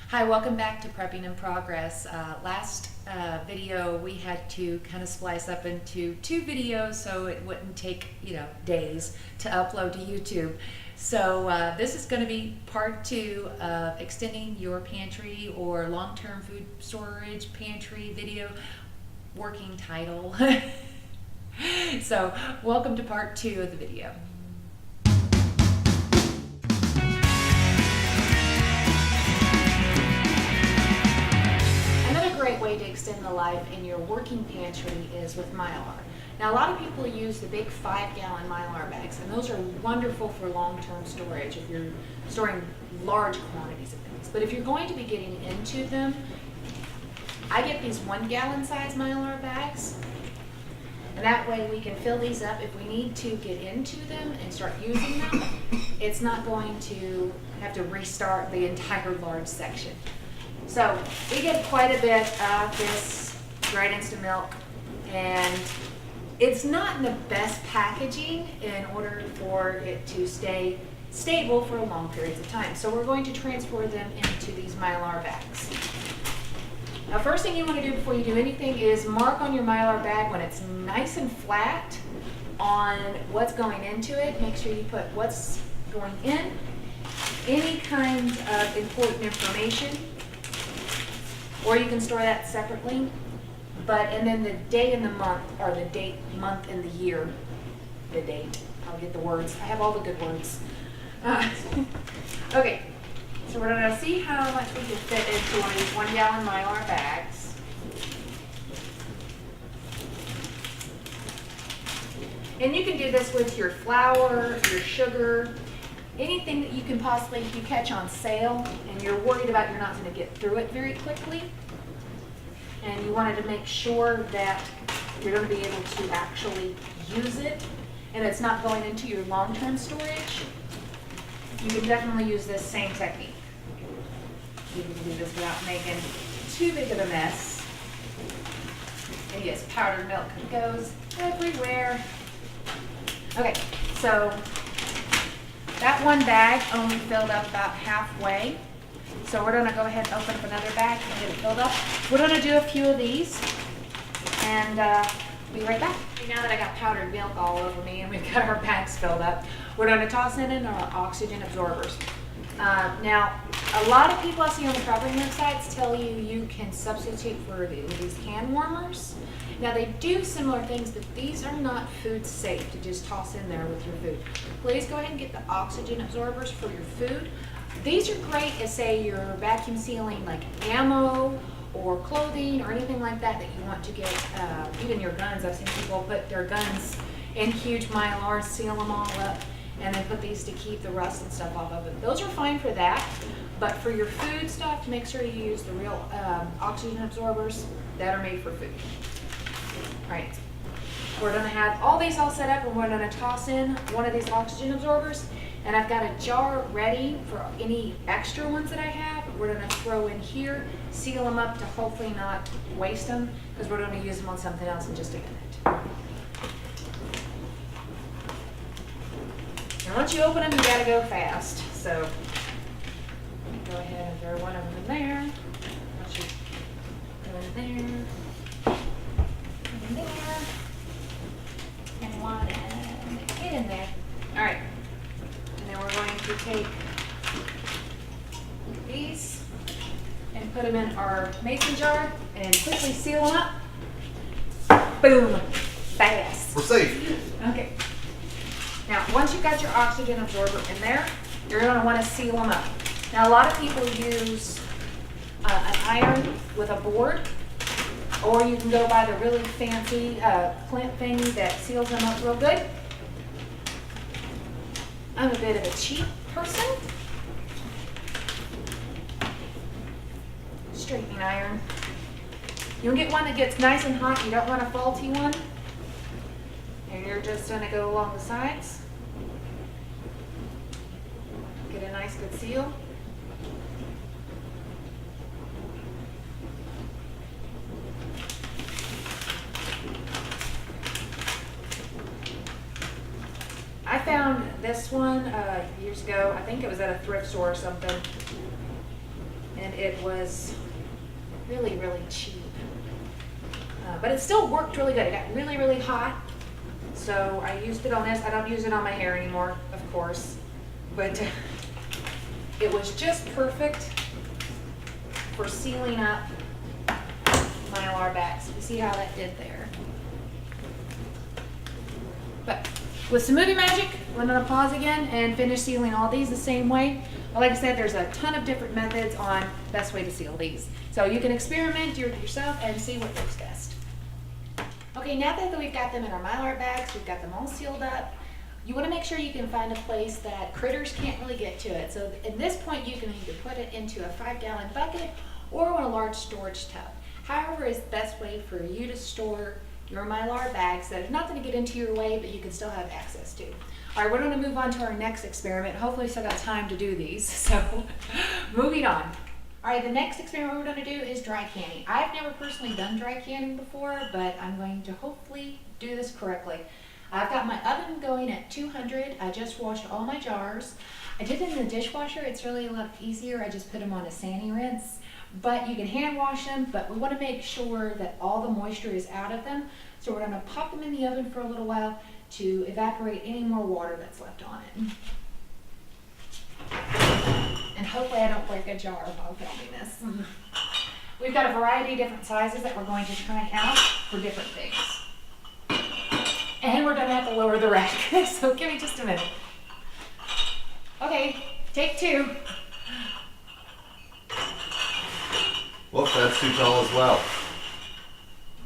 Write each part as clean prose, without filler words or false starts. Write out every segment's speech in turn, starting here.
Hi, welcome back to Prepping in Progress. Last video we had to kind of splice up into two videos so it wouldn't take, days to upload to YouTube. So this is going to be part two of extending your pantry or long-term food storage pantry video, working title. So welcome to part two of the video. Great way to extend the life in your working pantry is with Mylar. Now, a lot of people use the big 5-gallon Mylar bags, and those are wonderful for long-term storage if you're storing large quantities of things. But if you're going to be getting into them, I get these 1-gallon size Mylar bags, and that way we can fill these up if we need to get into them and start using them. It's not going to have to restart the entire large section. So we get quite a bit of this dried instant milk, and it's not in the best packaging in order for it to stay stable for long periods of time. So we're going to transfer them into these Mylar bags. Now, first thing you want to do before you do anything is mark on your Mylar bag when it's nice and flat on what's going into it. Make sure you put what's going in, any kind of important information, or you can store that separately. And then the day and the month, or the date, month, and the year, the date. I'll get the words. I have all the good words. Okay, so we're going to see how much we can fit into one of these 1-gallon Mylar bags. And you can do this with your flour, your sugar, anything that you can possibly, if you catch on sale and you're worried about you're not going to get through it very quickly, and you wanted to make sure that you're going to be able to actually use it and it's not going into your long-term storage, you can definitely use this same technique. You can do this without making too big of a mess. And yes, powdered milk goes everywhere. Okay, so that one bag only filled up about halfway. So we're going to go ahead and open up another bag and get it filled up. We're going to do a few of these and be right back. Now that I got powdered milk all over me and we've got our bags filled up, we're going to toss it in our oxygen absorbers. Now, a lot of people I see on the prepping websites tell you you can substitute for these hand warmers. Now, they do similar things, but these are not food safe to just toss in there with your food. Please go ahead and get the oxygen absorbers for your food. These are great as, say, you're vacuum sealing like ammo or clothing or anything like that that you want to get, even your guns. I've seen people put their guns in huge Mylar, seal them all up, and then put these to keep the rust and stuff off of it. Those are fine for that, but for your food stuff, make sure you use the real oxygen absorbers that are made for food. All right, we're going to have all these all set up, and we're going to toss in one of these oxygen absorbers. And I've got a jar ready for any extra ones that I have. We're going to throw in here, seal them up to hopefully not waste them, because we're going to use them on something else in just a minute. And once you open them, you got to go fast. So go ahead and throw one of them in there. Once you go in there, in there, and one in there. All right. And then we're going to take these and put them in our mason jar and quickly seal them up. Boom. Fast. We're safe. Okay. Now, once you've got your oxygen absorber in there, you're going to want to seal them up. Now, a lot of people use an iron with a board, or you can go buy the really fancy clamp thing that seals them up real good. I'm a bit of a cheap person. Straightening iron. You'll get one that gets nice and hot. You don't want a faulty one. And you're just going to go along the sides. Get a nice good seal. I found this one years ago. I think it was at a thrift store or something. And it was really, really cheap. But it still worked really good. It got really, really hot. So I used it on this. I don't use it on my hair anymore, of course. But it was just perfect for sealing up Mylar bags. You see how that did there. But with some movie magic, I'm going to pause again and finish sealing all these the same way. But like I said, there's a ton of different methods on best way to seal these. So you can experiment, do it yourself, and see what works best. Okay, now that we've got them in our Mylar bags, we've got them all sealed up, you want to make sure you can find a place that critters can't really get to it. So at this point, you can either put it into a 5-gallon bucket or in a large storage tub. However is the best way for you to store your Mylar bags that are not going to get into your way, but you can still have access to. All right, we're going to move on to our next experiment. Hopefully, still got time to do these. So, moving on. All right, the next experiment we're going to do is dry canning. I've never personally done dry canning before, but I'm going to hopefully do this correctly. I've got my oven going at 200. I just washed all my jars. I did it in the dishwasher. It's really a lot easier. I just put them on a sani rinse. But you can hand wash them, but we want to make sure that all the moisture is out of them. So we're going to pop them in the oven for a little while to evaporate any more water that's left on it. And hopefully I don't break a jar while filming this. We've got a variety of different sizes that we're going to try out for different things. And we're going to have to lower the rack, so give me just a minute. Okay, take 2. Whoop, that's too tall as well.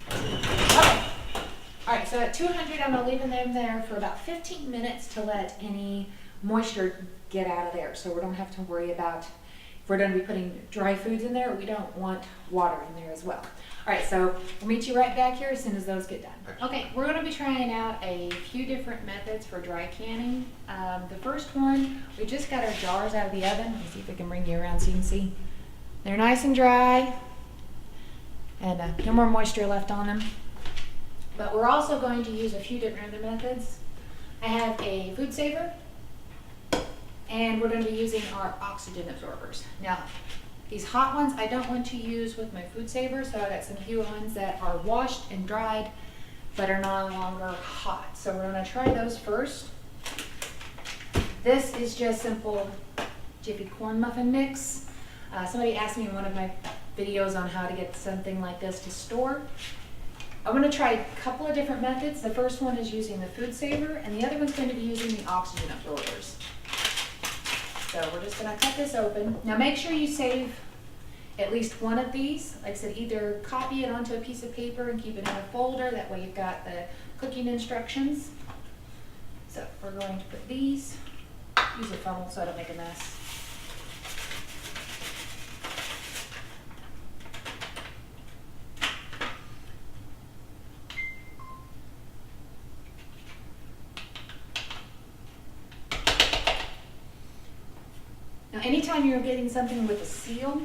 Okay. All right, so at 200, I'm going to leave them there for about 15 minutes to let any moisture get out of there. So we don't have to worry about, if we're going to be putting dry foods in there, we don't want water in there as well. All right, so we'll meet you right back here as soon as those get done. Okay, we're going to be trying out a few different methods for dry canning. The first one, we just got our jars out of the oven. Let me see if we can bring you around so you can see. They're nice and dry, and no more moisture left on them. But we're also going to use a few different other methods. I have a food saver, and we're going to be using our oxygen absorbers. Now, these hot ones I don't want to use with my food saver, so I got some few ones that are washed and dried, but are no longer hot. So we're going to try those first. This is just simple Jiffy corn muffin mix. Somebody asked me in one of my videos on how to get something like this to store. I'm going to try a couple of different methods. The first one is using the food saver, and the other one's going to be using the oxygen absorbers. So we're just going to cut this open. Now make sure you save at least one of these. Like I said, either copy it onto a piece of paper and keep it in a folder. That way you've got the cooking instructions. So we're going to put these, use a funnel so I don't make a mess. Now, anytime you're getting something with a seal,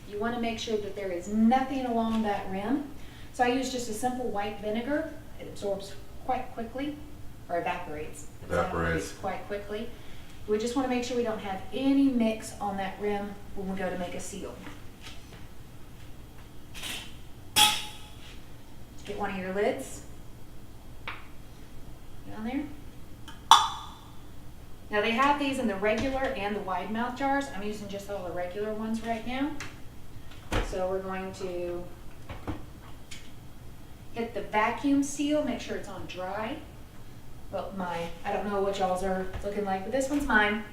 you want to make sure that there is nothing along that rim. So I use just a simple white vinegar. It absorbs quite quickly, or evaporates. Evaporates quite quickly. We just want to make sure we don't have any mix on that rim when we go to make a seal. Get one of your lids down there. Now they have these in the regular and the wide mouth jars. I'm using just all the regular ones right now. So we're going to hit the vacuum seal, make sure it's on dry. Well, mine, I don't know what y'all's are looking like, but this one's mine.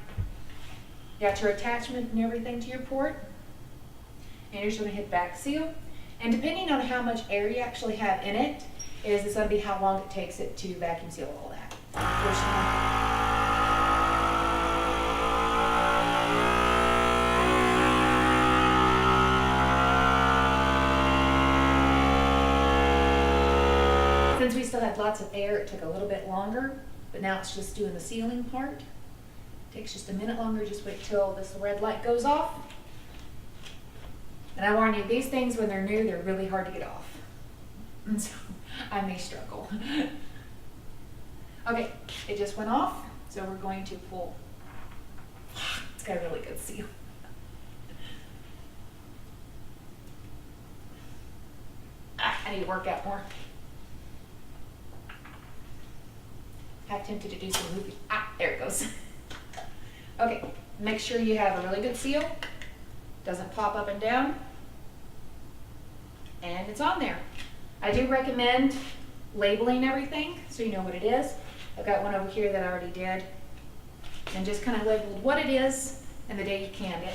You got your attachment and everything to your port. And you're just gonna hit back seal. And depending on how much air you actually have in it, is it's gonna be how long it takes it to vacuum seal all that. Since we still had lots of air, it took a little bit longer, but now it's just doing the sealing part. Takes just a minute longer, just wait till this red light goes off. And I warn you, these things when they're new, they're really hard to get off. And so I may struggle. Okay, it just went off, so we're going to pull. It's got a really good seal. I need to work out more. I'm tempted to do some movie. Ah, there it goes. Okay, make sure you have a really good seal. Doesn't pop up and down. And it's on there. I do recommend labeling everything so you know what it is. I've got one over here that I already did. And just kind of labeled what it is and the day you canned it.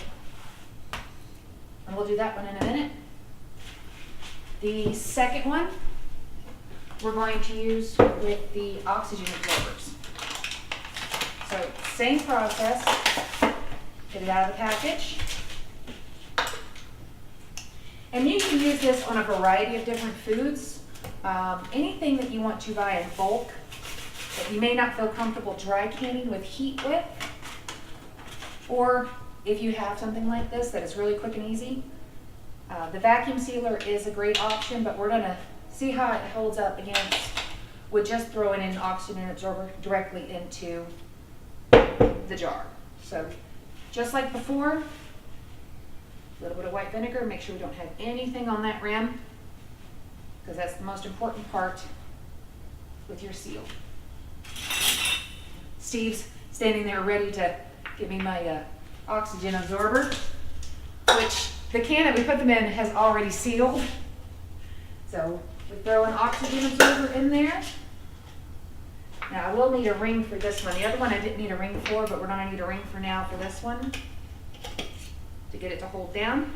And we'll do that one in a minute. The second one we're going to use with the oxygen absorbers. So same process, get it out of the package. And you can use this on a variety of different foods. Anything that you want to buy in bulk that you may not feel comfortable dry canning with heat with, or if you have something like this that is really quick and easy, the vacuum sealer is a great option, but we're gonna see how it holds up against with just throwing an oxygen absorber directly into the jar. So just like before, a little bit of white vinegar, make sure we don't have anything on that rim, because that's the most important part with your seal. Steve's standing there ready to give me my oxygen absorber, which the can that we put them in has already sealed. So we throw an oxygen absorber in there. Now I will need a ring for this one. The other one I didn't need a ring for, but we're gonna need a ring for now for this one to get it to hold down.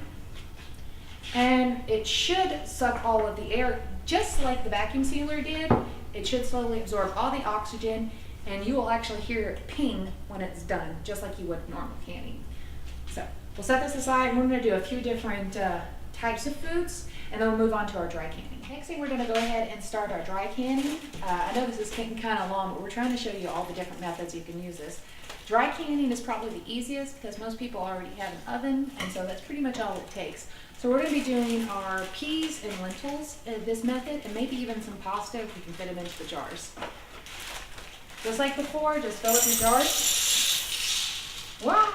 And it should suck all of the air, just like the vacuum sealer did. It should slowly absorb all the oxygen, and you will actually hear it ping when it's done, just like you would normal canning. So we'll set this aside, and we're gonna do a few different types of foods, and then we'll move on to our dry canning. Next thing, we're gonna go ahead and start our dry canning. I know this is getting kind of long, but we're trying to show you all the different methods you can use this. Dry canning is probably the easiest because most people already have an oven, and so that's pretty much all it takes. So we're going to be doing our peas and lentils in this method, and maybe even some pasta if we can fit them into the jars. Just like before, just fill up your jars. Wow!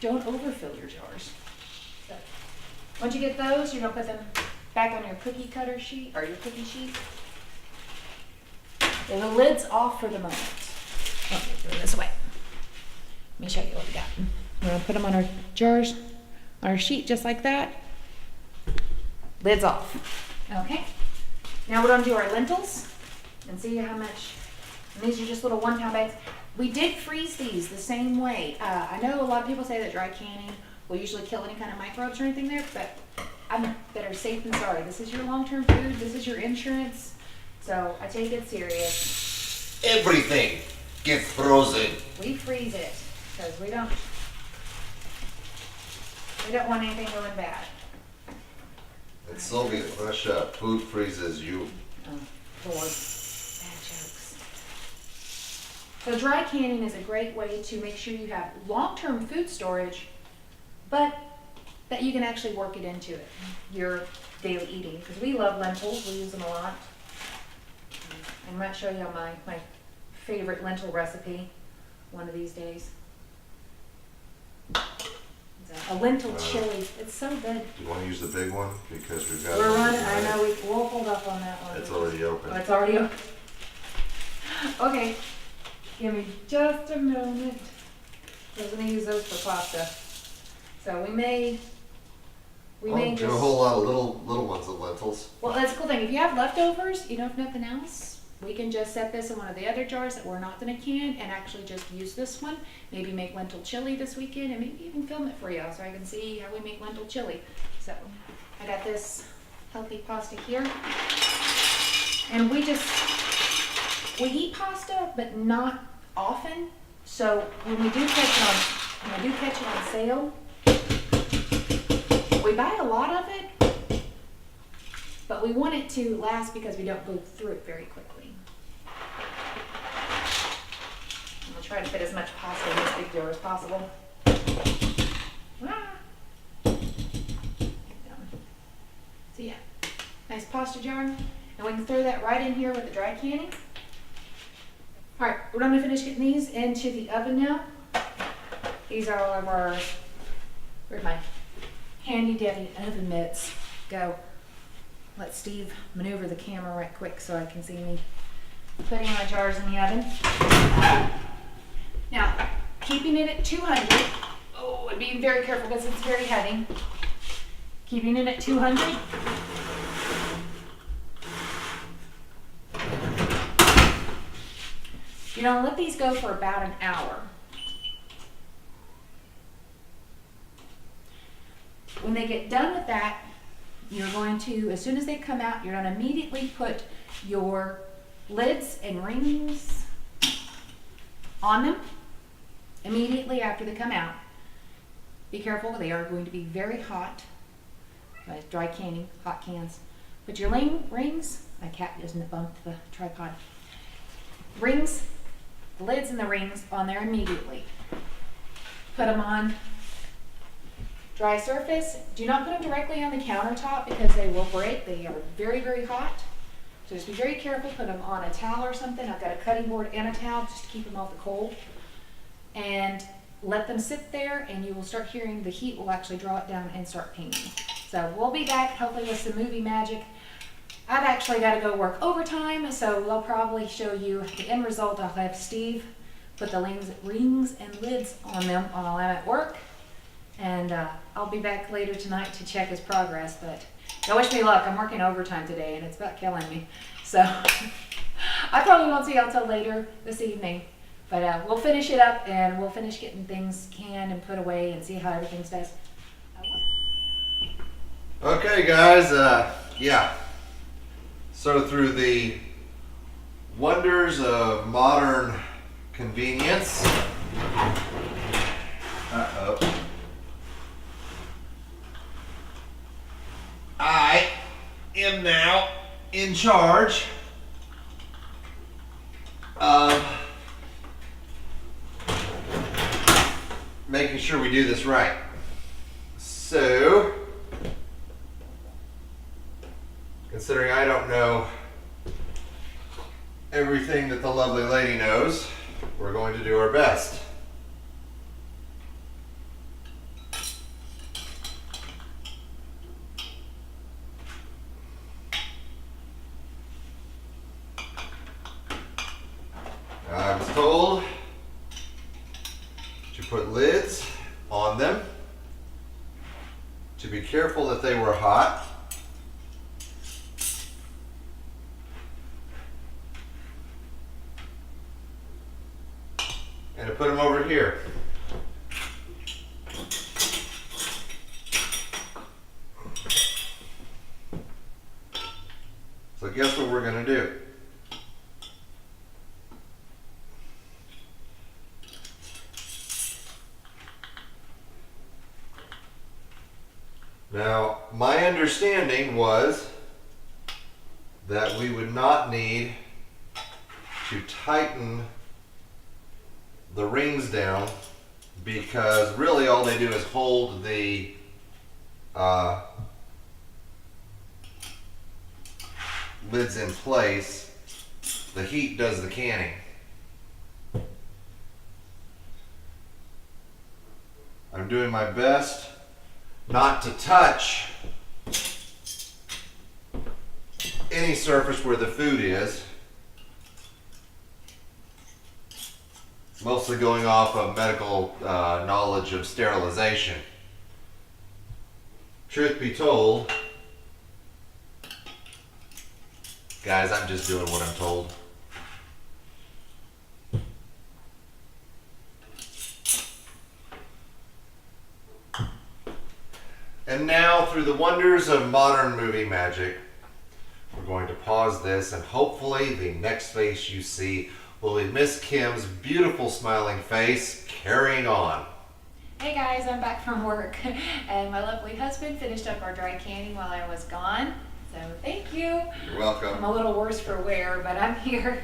Don't overfill your jars. So, once you get those, you're going to put them back on your cookie cutter sheet, or your cookie sheet. And the lid's off for the moment. Oh, throw this away. Let me show you what we got. We're going to put them on our jars, on our sheet, just like that. Lid's off. Okay. Now we're going to do our lentils and see how much. And these are just little 1 pound bags. We did freeze these the same way. I know a lot of people say that dry canning will usually kill any kind of microbes or anything there, but I'm better safe than sorry. This is your long-term food. This is your insurance. So I take it serious. Everything gets frozen. We freeze it because we don't want anything going bad. In Soviet Russia, food freezes you. Oh, Lord. Bad jokes. So dry canning is a great way to make sure you have long-term food storage, but that you can actually work it into it, your daily eating. Because we love lentils. We use them a lot. I might show you my favorite lentil recipe one of these days. A lentil chili. It's so good. Do you want to use the big one? Because we've got. We're running. I know we'll hold up on that one. It's already open. Oh, it's already open. Okay. Give me just a moment. We're going to use those for pasta. So we may Do just. a whole lot of little ones of lentils. Well, that's the cool thing. If you have leftovers, if nothing else, we can just set this in one of the other jars that we're not going to can and actually just use this one. Maybe make lentil chili this weekend and maybe even film it for you so I can see how we make lentil chili. So I got this healthy pasta here. And we eat pasta, but not often. So when we do catch it on sale, we buy a lot of it, but we want it to last because we don't go through it very quickly. I'm gonna try to fit as much pasta in this big jar as possible. So yeah, nice pasta jar, and we can throw that right in here with the dry canning. All right, we're gonna finish getting these into the oven now. These are all of our, where'd my handy dandy oven mitts go? let Steve maneuver the camera right quick so I can see me putting my jars in the oven. Now, keeping it at 200. Oh, and being very careful because it's very heavy. Keeping it at 200. You're gonna let these go for about an hour. When they get done with that, you're going to, as soon as they come out, you're gonna immediately put your lids and rings on them immediately after they come out. Be careful, they are going to be very hot. Dry canning, hot cans. Put your rings, my cat doesn't bump the tripod. Rings, the lids and the rings on there immediately. Put them on dry surface. Do not put them directly on the countertop because they will break. They are very, very hot. So just be very careful. Put them on a towel or something. I've got a cutting board and a towel just to keep them off the cold. And let them sit there and you will start hearing the heat will actually draw it down and start pinging. So we'll be back hopefully with some movie magic. I've actually got to go work overtime, so we'll probably show you the end result. I'll have Steve put the rings and lids on them while I'm at work. And I'll be back later tonight to check his progress, but don't wish me luck. I'm working overtime today and it's about killing me. So I probably won't see y'all till later this evening. But we'll finish it up and we'll finish getting things canned and put away and see how everything does. Okay, guys. Yeah. So through the wonders of modern convenience. I am now in charge of making sure we do this right. So, considering I don't know everything that the lovely lady knows, we're going to do our best. I was told to put lids on them, to be careful that they were hot, and to put them over here. So guess what we're going to do? Now, my understanding was that we would not need to tighten the rings down because really all they do is hold the lids in place. The heat does the canning. I'm doing my best not to touch any surface where the food is. Mostly going off of medical knowledge of sterilization. Truth be told, guys, I'm just doing what I'm told. And now, through the wonders of modern movie magic, we're going to pause this, and hopefully the next face you see will be Miss Kim's beautiful smiling face carrying on. Hey guys, I'm back from work and my lovely husband finished up our dry canning while I was gone. So thank you. You're welcome. I'm a little worse for wear, but I'm here.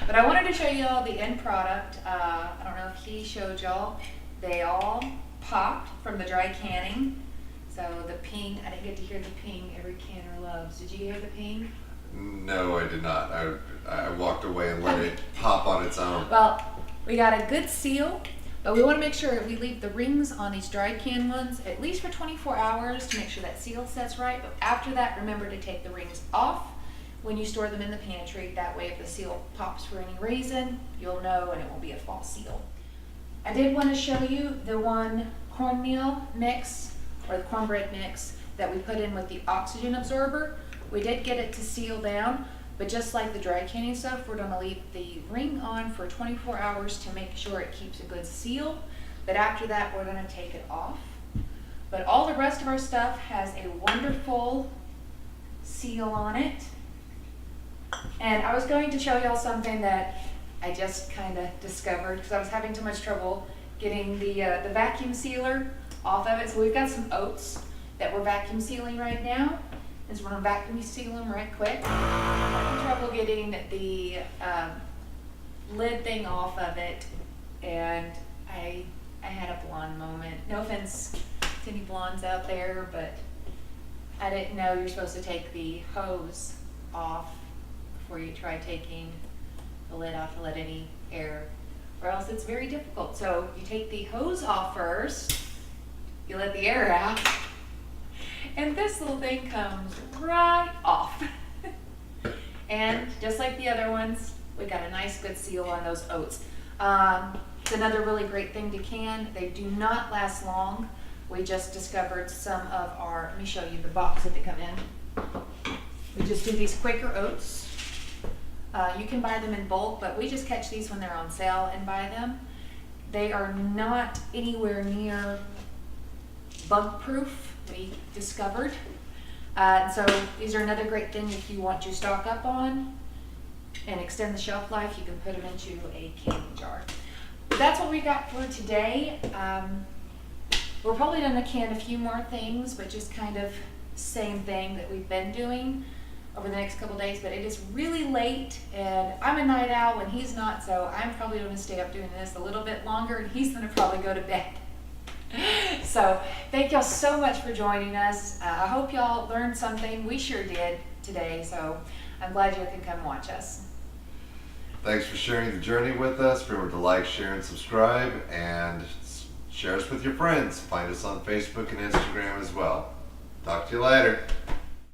But I wanted to show you all the end product. I don't know if he showed y'all. They all popped from the dry canning. So the ping, I didn't get to hear the ping every canner loves. Did you hear the ping? No, I did not. I walked away and let it pop on its own. Well, we got a good seal But we want to make sure we leave the rings on these dry can ones at least for 24 hours to make sure that seal sets right. But after that, remember to take the rings off when you store them in the pantry. That way if the seal pops for any reason, you'll know and it won't be a false seal. I did want to show you the one cornmeal mix or the cornbread mix that we put in with the oxygen absorber. We did get it to seal down, but just like the dry canning stuff, we're going to leave the ring on for 24 hours to make sure it keeps a good seal. But after that, we're going to take it off. But all the rest of our stuff has a wonderful seal on it. And I was going to show y'all something that I just kind of discovered because I was having too much trouble getting the vacuum sealer off of it. So we've got some oats that we're vacuum sealing right now. And so we're going to vacuum seal them right quick. I'm having trouble getting the lid thing off of it, and I had a blonde moment. No offense to any blondes out there, but I didn't know you're supposed to take the hose off before you try taking the lid off to let any air, or else it's very difficult. So you take the hose off first, you let the air out, and this little thing comes right off. And just like the other ones, we got a nice good seal on those oats. It's another really great thing to can. They do not last long. We just discovered some of our, let me show you the box that they come in. We just do these Quaker oats. You can buy them in bulk, but we just catch these when they're on sale and buy them. They are not anywhere near bug proof, we discovered. So these are another great thing if you want to stock up on and extend the shelf life. You can put them into a canning jar. But that's what we got for today. We're probably going to can a few more things, but just kind of same thing that we've been doing over the next couple days. But it is really late, and I'm a night owl and he's not, so I'm probably going to stay up doing this a little bit longer, and he's going to probably go to bed. So thank y'all so much for joining us. I hope y'all learned something. We sure did today, so I'm glad you can come watch us. Thanks for sharing the journey with us. Remember to like, share, and subscribe, and share us with your friends. Find us on Facebook and Instagram as well. Talk to you later.